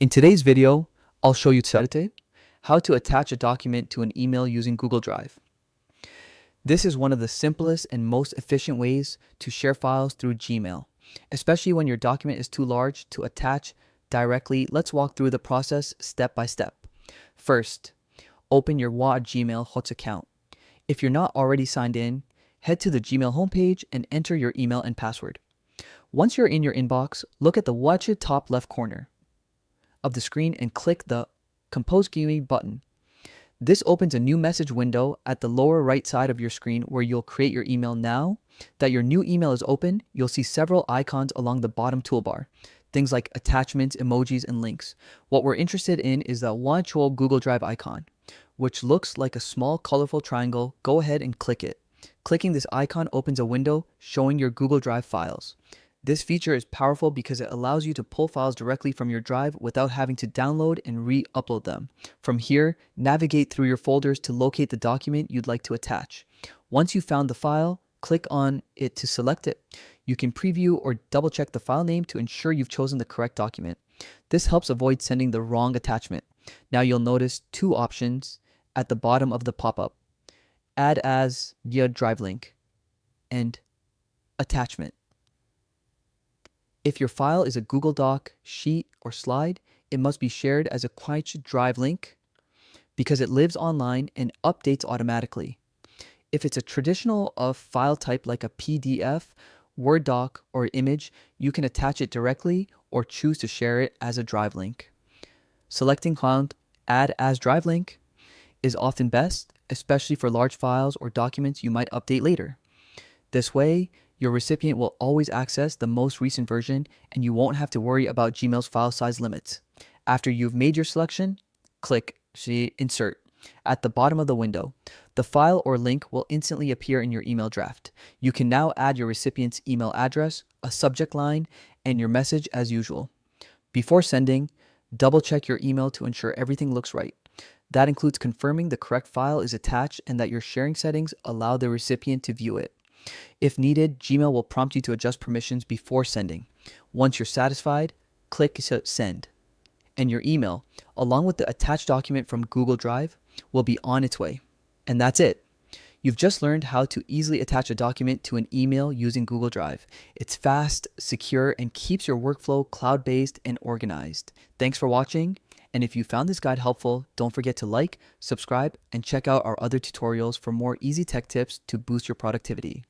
In today's video, I'll show you how to attach a document to an email using Google Drive. This is one of the simplest and most efficient ways to share files through Gmail, especially when your document is too large to attach directly. Let's walk through the process step by step. First, open your Gmail Hot account. If you're not already signed in, head to the Gmail homepage and enter your email and password. Once you're in your inbox, look at the Watch It top left corner of the screen and click the Compose GUI button. This opens a new message window at the lower right side of your screen where you'll create your email. Now that your new email is open, you'll see several icons along the bottom toolbar. Things like attachments, emojis, and links. What we're interested in is the Watch Google Drive icon, which looks like a small colorful triangle. Go ahead and click it. Clicking this icon opens a window showing your Google Drive files. This feature is powerful because it allows you to pull files directly from your drive without having to download and re-upload them. From here, navigate through your folders to locate the document you'd like to attach. Once you've found the file, click on it to select it. You can preview or double check the file name to ensure you've chosen the correct document. This helps avoid sending the wrong attachment. Now you'll notice two options at the bottom of the pop-up: Add as via Drive link and Attachment. If your file is a Google Doc, sheet, or slide, it must be shared as a quiet Drive link because it lives online and updates automatically. If it's a traditional file type like a PDF, Word doc, or image, you can attach it directly or choose to share it as a Drive link. Selecting Add as Drive link is often best, especially for large files or documents you might update later. This way, your recipient will always access the most recent version and you won't have to worry about Gmail's file size limits. After you've made your selection, click Insert at the bottom of the window. The file or link will instantly appear in your email draft. You can now add your recipient's email address, a subject line, and your message as usual. Before sending, double check your email to ensure everything looks right. That includes confirming the correct file is attached and that your sharing settings allow the recipient to view it. If needed, Gmail will prompt you to adjust permissions before sending. Once you're satisfied, click Send, and your email, along with the attached document from Google Drive, will be on its way. And that's it. You've just learned how to easily attach a document to an email using Google Drive. It's fast, secure, and keeps your workflow cloud-based and organized. Thanks for watching. And if you found this guide helpful, don't forget to like, subscribe, and check out our other tutorials for more easy tech tips to boost your productivity.